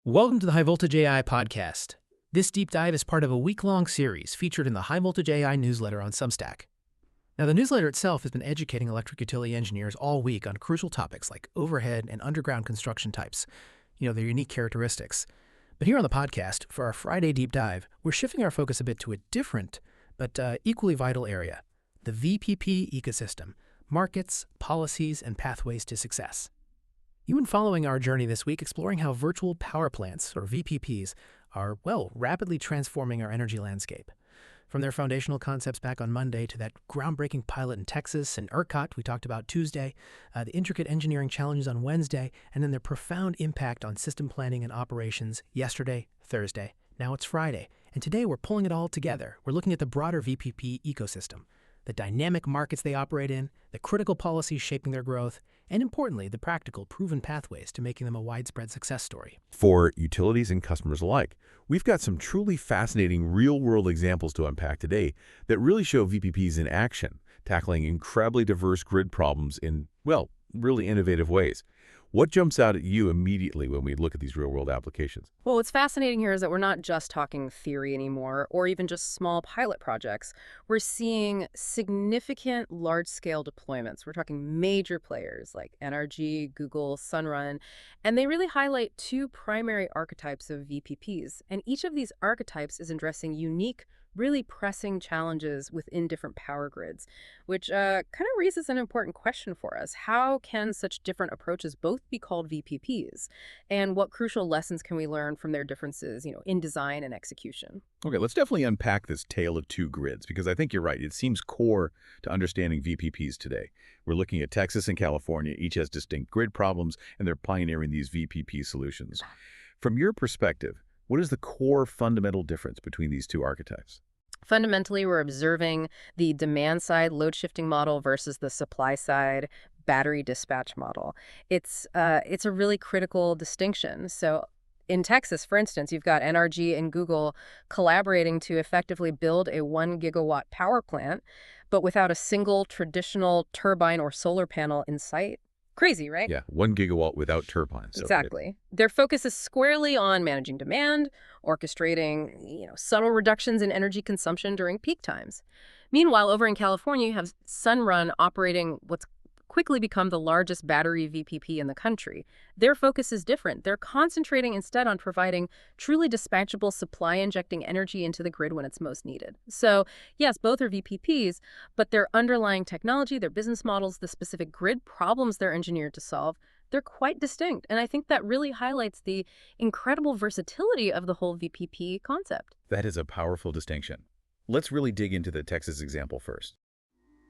Welcome to the High Voltage AI podcast. This deep dive is part of a week-long series featured in the High Voltage AI newsletter on Substack. Now, the newsletter itself has been educating electric utility engineers all week on crucial topics like overhead and underground construction types, their unique characteristics. But here on the podcast, for our Friday deep dive, we're shifting our focus a bit to a different but equally vital area, the VPP ecosystem, markets, policies, and pathways to success. You've been following our journey this week exploring how virtual power plants, or VPPs, are, rapidly transforming our energy landscape. From their foundational concepts back on Monday to that groundbreaking pilot in Texas and ERCOT we talked about Tuesday, the intricate engineering challenges on Wednesday, and then their profound impact on system planning and operations yesterday, Thursday. Now it's Friday, and today we're pulling it all together. We're looking at the broader VPP ecosystem, the dynamic markets they operate in, the critical policies shaping their growth, and importantly, the practical, proven pathways to making them a widespread success story. For utilities and customers alike, we've got some truly fascinating real-world examples to unpack today that really show VPPs in action, tackling incredibly diverse grid problems in, really innovative ways. What jumps out at you immediately when we look at these real-world applications? Well, what's fascinating here is that we're not just talking theory anymore, or even just small pilot projects. We're seeing significant large-scale deployments. We're talking major players like NRG, Google, Sunrun, and they really highlight two primary archetypes of VPPs. And each of these archetypes is addressing unique, really pressing challenges within different power grids, which kind of raises an important question for us. How can such different approaches both be called VPPs? And what crucial lessons can we learn from their differences, in design and execution? Okay, let's definitely unpack this tale of two grids, because I think you're right. It seems core to understanding VPPs today. We're looking at Texas and California. Each has distinct grid problems, and they're pioneering these VPP solutions. From your perspective, what is the core fundamental difference between these two archetypes? Fundamentally, we're observing the demand-side load shifting model versus the supply-side battery dispatch model. It's a really critical distinction. So in Texas, for instance, you've got NRG and Google collaborating to effectively build a 1 gigawatt power plant, but without a single traditional turbine or solar panel in sight. Crazy, right? Yeah, 1 gigawatt without turbines. Exactly. Their focus is squarely on managing demand, orchestrating, subtle reductions in energy consumption during peak times. Meanwhile, over in California, you have Sunrun operating what's quickly become the largest battery VPP in the country. Their focus is different. They're concentrating instead on providing truly dispatchable supply-injecting energy into the grid when it's most needed. So, yes, both are VPPs, but their underlying technology, their business models, the specific grid problems they're engineered to solve, they're quite distinct. And I think that really highlights the incredible versatility of the whole VPP concept. That is a powerful distinction. Let's really dig into the Texas example first.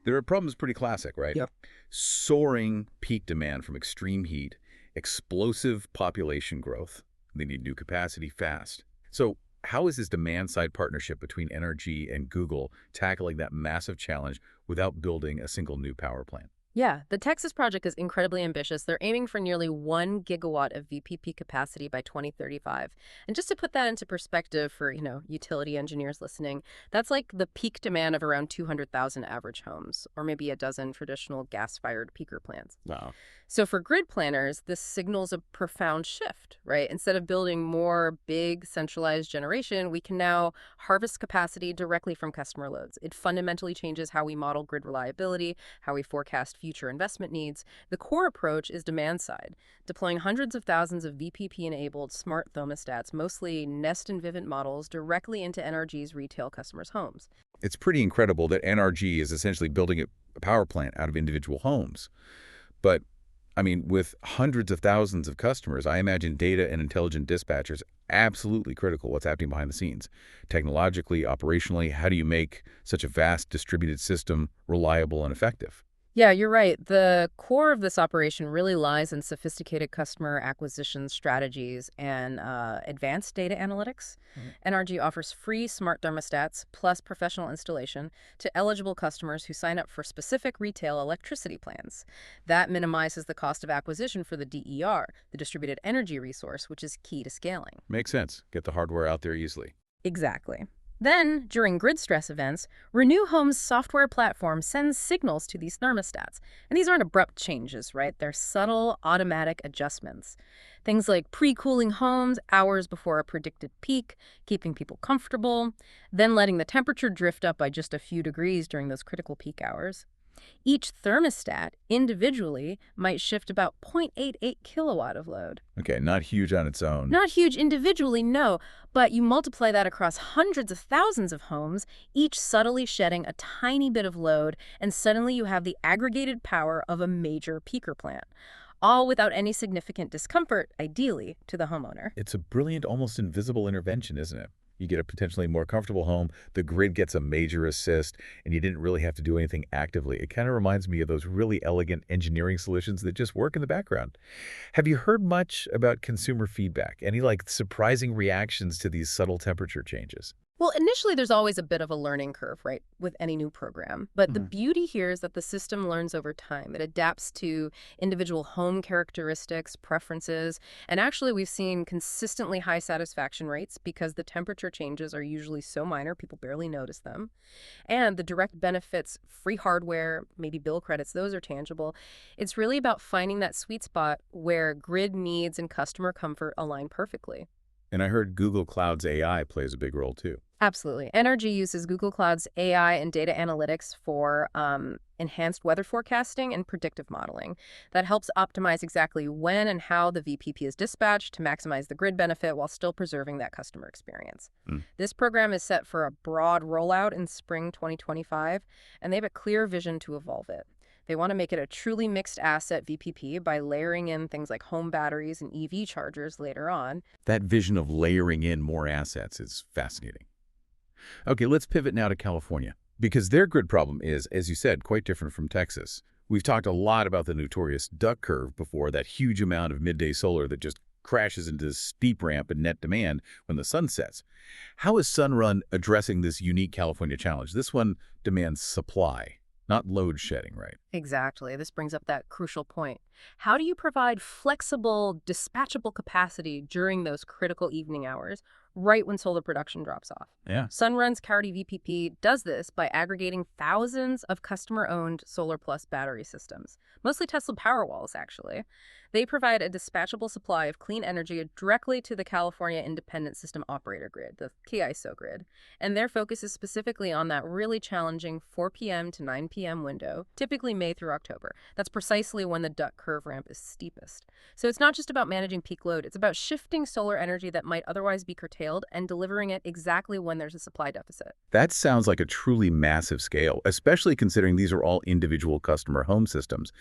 There are problems pretty classic, right? Yep. Soaring peak demand from extreme heat, explosive population growth. They need new capacity fast. So how is this demand-side partnership between NRG and Google tackling that massive challenge without building a single new power plant? Yeah, the Texas project is incredibly ambitious. They're aiming for nearly 1 gigawatt of VPP capacity by 2035. And just to put that into perspective for, utility engineers listening, that's like the peak demand of around 200,000 average homes, or maybe a dozen traditional gas-fired peaker plants. Wow. So for grid planners, this signals a profound shift, right? Instead of building more big centralized generation, we can now harvest capacity directly from customer loads. It fundamentally changes how we model grid reliability, how we forecast future investment needs. The core approach is demand side, deploying hundreds of thousands of VPP-enabled smart thermostats, mostly Nest and Vivint models, directly into NRG's retail customers' homes. It's pretty incredible that NRG is essentially building a power plant out of individual homes. But with hundreds of thousands of customers, I imagine data and intelligent dispatchers absolutely critical what's happening behind the scenes. Technologically, operationally, how do you make such a vast distributed system reliable and effective? Yeah, you're right. The core of this operation really lies in sophisticated customer acquisition strategies and advanced data analytics. NRG offers free smart thermostats plus professional installation to eligible customers who sign up for specific retail electricity plans. That minimizes the cost of acquisition for the DER, the distributed energy resource, which is key to scaling. Makes sense. Get the hardware out there easily. Exactly. Then, during grid stress events, Renew Home's software platform sends signals to these thermostats. And these aren't abrupt changes, right? They're subtle, automatic adjustments. Things like pre-cooling homes hours before a predicted peak, keeping people comfortable, then letting the temperature drift up by just a few degrees during those critical peak hours. Each thermostat, individually, might shift about 0.88 kilowatt of load. Okay, not huge on its own. Not huge individually, no, but you multiply that across hundreds of thousands of homes, each subtly shedding a tiny bit of load, and suddenly you have the aggregated power of a major peaker plant, all without any significant discomfort, ideally, to the homeowner. It's a brilliant, almost invisible intervention, isn't it? You get a potentially more comfortable home, the grid gets a major assist, and you didn't really have to do anything actively. It kind of reminds me of those really elegant engineering solutions that just work in the background. Have you heard much about consumer feedback? Any surprising reactions to these subtle temperature changes? Well, initially, there's always a bit of a learning curve, right, with any new program. But the beauty here is that the system learns over time. It adapts to individual home characteristics, preferences, and actually we've seen consistently high satisfaction rates because the temperature changes are usually so minor, people barely notice them. And the direct benefits, free hardware, maybe bill credits, those are tangible. It's really about finding that sweet spot where grid needs and customer comfort align perfectly. And I heard Google Cloud's AI plays a big role too. Absolutely. NRG uses Google Cloud's AI and data analytics for enhanced weather forecasting and predictive modeling. That helps optimize exactly when and how the VPP is dispatched to maximize the grid benefit while still preserving that customer experience. This program is set for a broad rollout in spring 2025, and they have a clear vision to evolve it. They want to make it a truly mixed asset VPP by layering in things like home batteries and EV chargers later on. That vision of layering in more assets is fascinating. Okay, let's pivot now to California, because their grid problem is, as you said, quite different from Texas. We've talked a lot about the notorious duck curve before, that huge amount of midday solar that just crashes into this steep ramp in net demand when the sun sets. How is Sunrun addressing this unique California challenge? This one demands supply, not load shedding, right? Exactly. This brings up that crucial point. How do you provide flexible, dispatchable capacity during those critical evening hours, right when solar production drops off? Yeah. Sunrun's Coyote VPP does this by aggregating thousands of customer-owned solar plus battery systems, mostly Tesla Powerwalls, actually. They provide a dispatchable supply of clean energy directly to the California Independent System Operator Grid, the KISO grid, and their focus is specifically on that really challenging 4 p.m. to 9 p.m. window, typically May through October. That's precisely when the duck curve ramp is steepest. So it's not just about managing peak load, it's about shifting solar energy that might otherwise be curtailed and delivering it exactly when there's a supply deficit. That sounds like a truly massive scale, especially considering these are all individual customer home systems.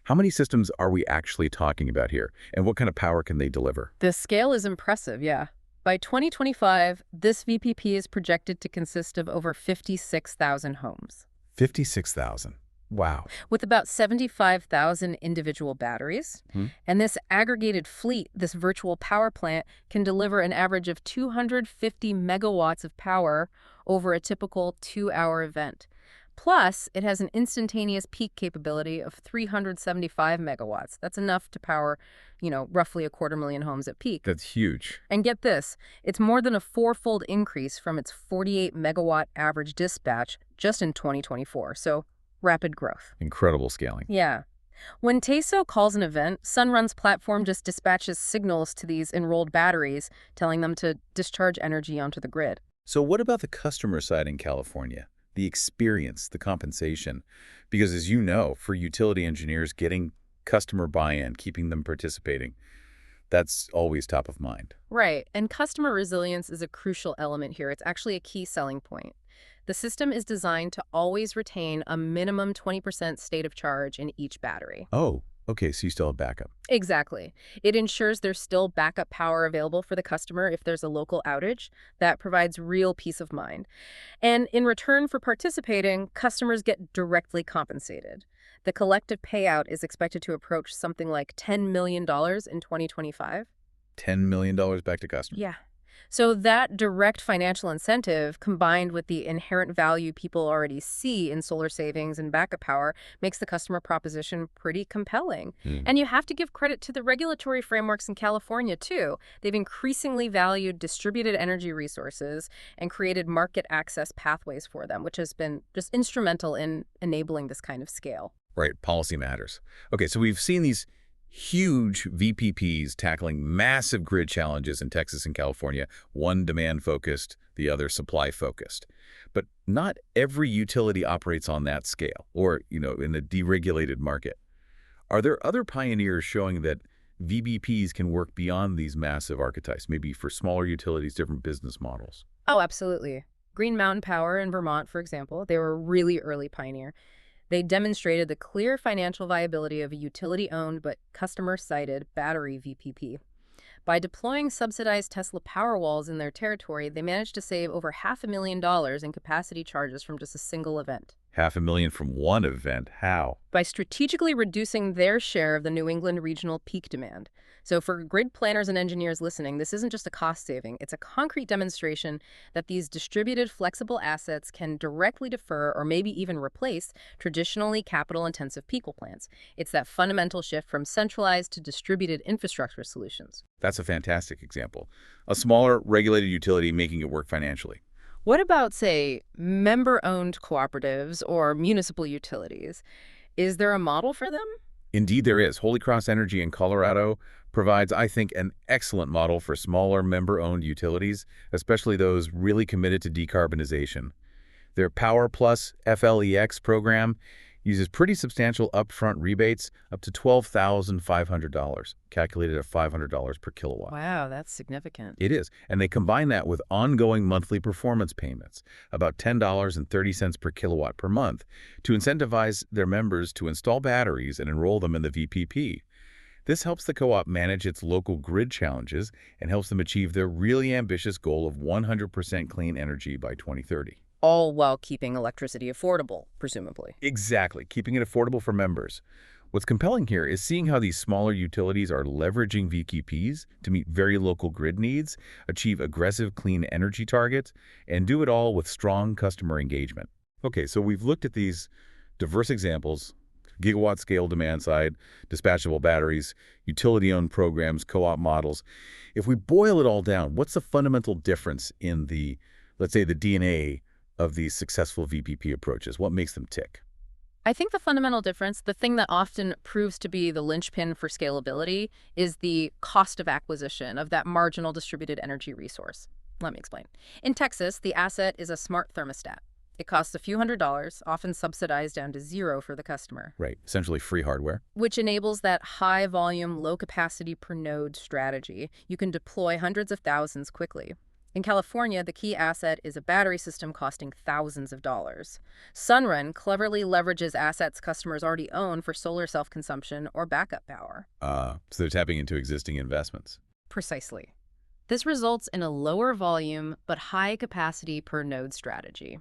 How many systems are we actually talking about here, and what kind of power can they deliver? The scale is impressive, yeah. By 2025, this VPP is projected to consist of over 56,000 homes. 56,000. Wow. With about 75,000 individual batteries. And this aggregated fleet, this virtual power plant, can deliver an average of 250 megawatts of power over a typical 2-hour event. Plus, it has an instantaneous peak capability of 375 megawatts. That's enough to power, roughly 250,000 homes at peak. That's huge. And get this, it's more than a 4-fold increase from its 48 megawatt average dispatch just in 2024. So rapid growth. Incredible scaling. Yeah. When TESO calls an event, Sunrun's platform just dispatches signals to these enrolled batteries, telling them to discharge energy onto the grid. So what about the customer side in California? The experience, the compensation? Because as you know, for utility engineers, getting customer buy-in, keeping them participating, that's always top of mind. Right. And customer resilience is a crucial element here. It's actually a key selling point. The system is designed to always retain a minimum 20% state of charge in each battery. Oh, okay, so you still have backup. Exactly. It ensures there's still backup power available for the customer if there's a local outage. That provides real peace of mind. And in return for participating, customers get directly compensated. The collective payout is expected to approach something like $10 million in 2025. $10 million back to customers. Yeah. So that direct financial incentive, combined with the inherent value people already see in solar savings and backup power, makes the customer proposition pretty compelling. Hmm. And you have to give credit to the regulatory frameworks in California, too. They've increasingly valued distributed energy resources and created market access pathways for them, which has been just instrumental in enabling this kind of scale. Right, policy matters. Okay, so we've seen these huge VPPs tackling massive grid challenges in Texas and California, one demand-focused, the other supply-focused. But not every utility operates on that scale or, in a deregulated market. Are there other pioneers showing that VPPs can work beyond these massive archetypes, maybe for smaller utilities, different business models? Oh, absolutely. Green Mountain Power in Vermont, for example, they were a really early pioneer. They demonstrated the clear financial viability of a utility-owned but customer-sited battery VPP. By deploying subsidized Tesla Powerwalls in their territory, they managed to save over $500,000 in capacity charges from just a single event. $500,000 from one event. How? By strategically reducing their share of the New England regional peak demand. So for grid planners and engineers listening, this isn't just a cost saving. It's a concrete demonstration that these distributed, flexible assets can directly defer or maybe even replace traditionally capital-intensive peak plants. It's that fundamental shift from centralized to distributed infrastructure solutions. That's a fantastic example. A smaller, regulated utility making it work financially. What about, say, member-owned cooperatives or municipal utilities? Is there a model for them? Indeed, there is. Holy Cross Energy in Colorado provides, I think, an excellent model for smaller member-owned utilities, especially those really committed to decarbonization. Their Power Plus FLEX program uses pretty substantial upfront rebates, up to $12,500, calculated at $500 per kilowatt. Wow, that's significant. It is, and they combine that with ongoing monthly performance payments, about $10.30 per kilowatt per month, to incentivize their members to install batteries and enroll them in the VPP. This helps the co-op manage its local grid challenges and helps them achieve their really ambitious goal of 100% clean energy by 2030. All while keeping electricity affordable, presumably. Exactly, keeping it affordable for members. What's compelling here is seeing how these smaller utilities are leveraging VPPs to meet very local grid needs, achieve aggressive clean energy targets, and do it all with strong customer engagement. Okay, so we've looked at these diverse examples: gigawatt scale demand side, dispatchable batteries, utility-owned programs, co-op models. If we boil it all down, what's the fundamental difference in the, let's say, the DNA of these successful VPP approaches? What makes them tick? I think the fundamental difference, the thing that often proves to be the linchpin for scalability, is the cost of acquisition of that marginal distributed energy resource. Let me explain. In Texas, the asset is a smart thermostat. It costs a few $100s, often subsidized down to zero for the customer. Right, essentially free hardware. Which enables that high volume, low capacity per node strategy. You can deploy hundreds of thousands quickly. In California, the key asset is a battery system costing thousands of dollars. Sunrun cleverly leverages assets customers already own for solar self-consumption or backup power. So they're tapping into existing investments. Precisely. This results in a lower volume but high capacity per node strategy.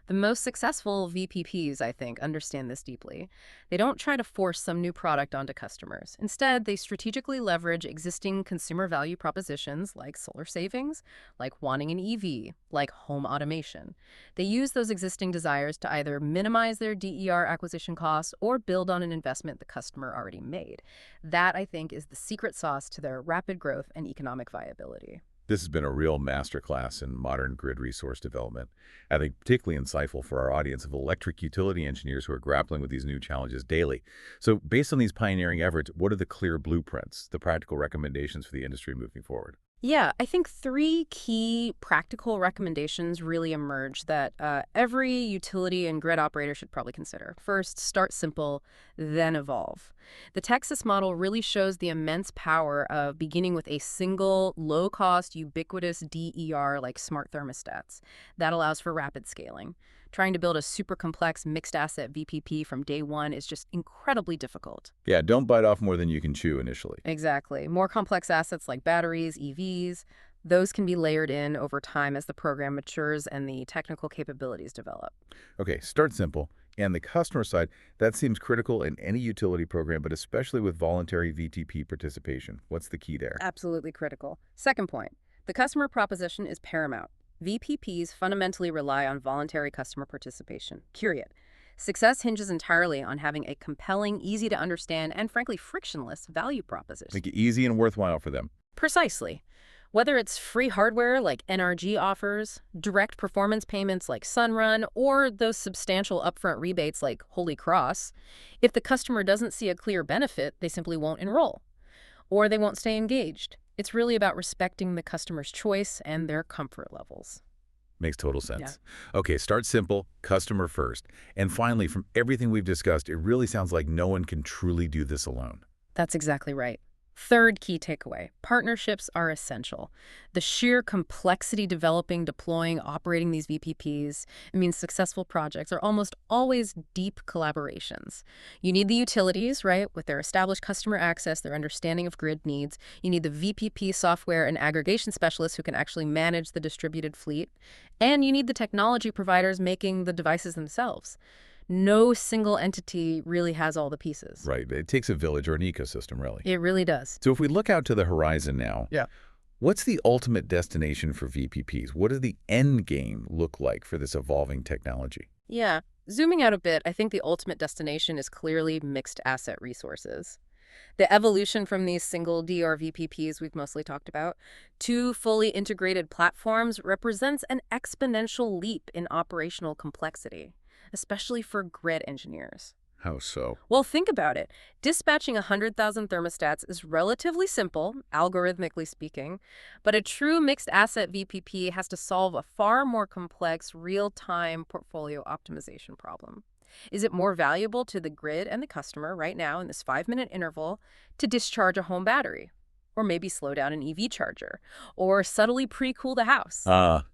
The most successful VPPs, I think, understand this deeply. They don't try to force some new product onto customers. Instead, they strategically leverage existing consumer value propositions like solar savings, like wanting an EV, like home automation. They use those existing desires to either minimize their DER acquisition costs or build on an investment the customer already made. That, I think, is the secret sauce to their rapid growth and economic viability. This has been a real masterclass in modern grid resource development. I think particularly insightful for our audience of electric utility engineers who are grappling with these new challenges daily. So based on these pioneering efforts, what are the clear blueprints, the practical recommendations for the industry moving forward? Yeah, I think three key practical recommendations really emerge that every utility and grid operator should probably consider. First, start simple, then evolve. The Texas model really shows the immense power of beginning with a single, low-cost, ubiquitous DER like smart thermostats. That allows for rapid scaling. Trying to build a super complex mixed asset VPP from day one is just incredibly difficult. Yeah, don't bite off more than you can chew initially. Exactly. More complex assets like batteries, EVs, those can be layered in over time as the program matures and the technical capabilities develop. Okay, start simple. And the customer side, that seems critical in any utility program, but especially with voluntary VTP participation. What's the key there? Absolutely critical. Second point, The customer proposition is paramount. VPPs fundamentally rely on voluntary customer participation, period. Success hinges entirely on having a compelling, easy to understand, and frankly frictionless value proposition. Make it easy and worthwhile for them. Precisely. Whether it's free hardware like NRG offers, direct performance payments like Sunrun, or those substantial upfront rebates like Holy Cross, if the customer doesn't see a clear benefit, they simply won't enroll, or they won't stay engaged. It's really about respecting the customer's choice and their comfort levels. Makes total sense. Okay, start simple, customer first. And finally, from everything we've discussed, it really sounds like no one can truly do this alone. That's exactly right. Third key takeaway, partnerships are essential. The sheer complexity developing, deploying, operating these VPPs, means successful projects are almost always deep collaborations. You need the utilities, right, with their established customer access, their understanding of grid needs. You need the VPP software and aggregation specialists who can actually manage the distributed fleet. And you need the technology providers making the devices themselves. No single entity really has all the pieces. Right. It takes a village or an ecosystem, really. It really does. So if we look out to the horizon now, what's the ultimate destination for VPPs? What does the end game look like for this evolving technology? Yeah. Zooming out a bit, I think the ultimate destination is clearly mixed asset resources. The evolution from these single DR VPPs we've mostly talked about to fully integrated platforms represents an exponential leap in operational complexity, especially for grid engineers. How so? Well, think about it. Dispatching 100,000 thermostats is relatively simple, algorithmically speaking, but a true mixed asset VPP has to solve a far more complex real-time portfolio optimization problem. Is it more valuable to the grid and the customer right now in this 5-minute interval to discharge a home battery? Or maybe slow down an EV charger? Or subtly pre-cool the house?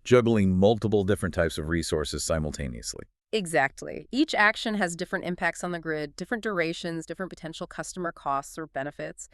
Juggling multiple different types of resources simultaneously. Exactly. Each action has different impacts on the grid, different durations, different potential customer costs or benefits.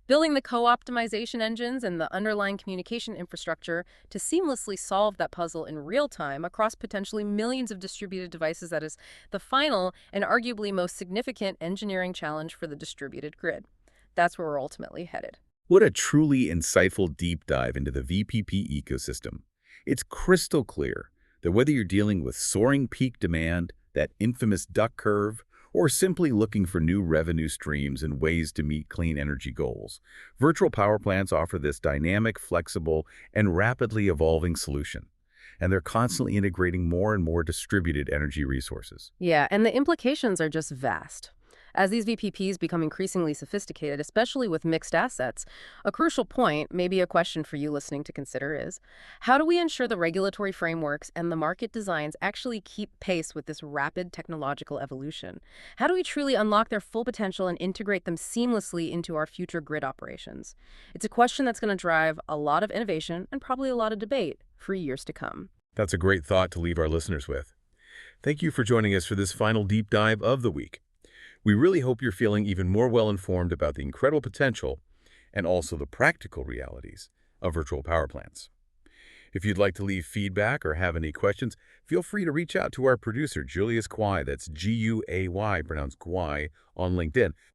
Building the co-optimization engines and the underlying communication infrastructure to seamlessly solve that puzzle in real time across potentially millions of distributed devices, that is the final and arguably most significant engineering challenge for the distributed grid. That's where we're ultimately headed. What a truly insightful deep dive into the VPP ecosystem. It's crystal clear that whether you're dealing with soaring peak demand, that infamous duck curve, or simply looking for new revenue streams and ways to meet clean energy goals, virtual power plants offer this dynamic, flexible, and rapidly evolving solution. And they're constantly integrating more and more distributed energy resources. Yeah, and the implications are just vast. As these VPPs become increasingly sophisticated, especially with mixed assets, a crucial point, maybe a question for you listening to consider, is how do we ensure the regulatory frameworks and the market designs actually keep pace with this rapid technological evolution? How do we truly unlock their full potential and integrate them seamlessly into our future grid operations? It's a question that's going to drive a lot of innovation and probably a lot of debate for years to come. That's a great thought to leave our listeners with. Thank you for joining us for this final deep dive of the week. We really hope you're feeling even more well-informed about the incredible potential and also the practical realities of virtual power plants. If you'd like to leave feedback or have any questions, feel free to reach out to our producer, Julius Guay, that's G-U-A-Y, pronounced Guay, on LinkedIn.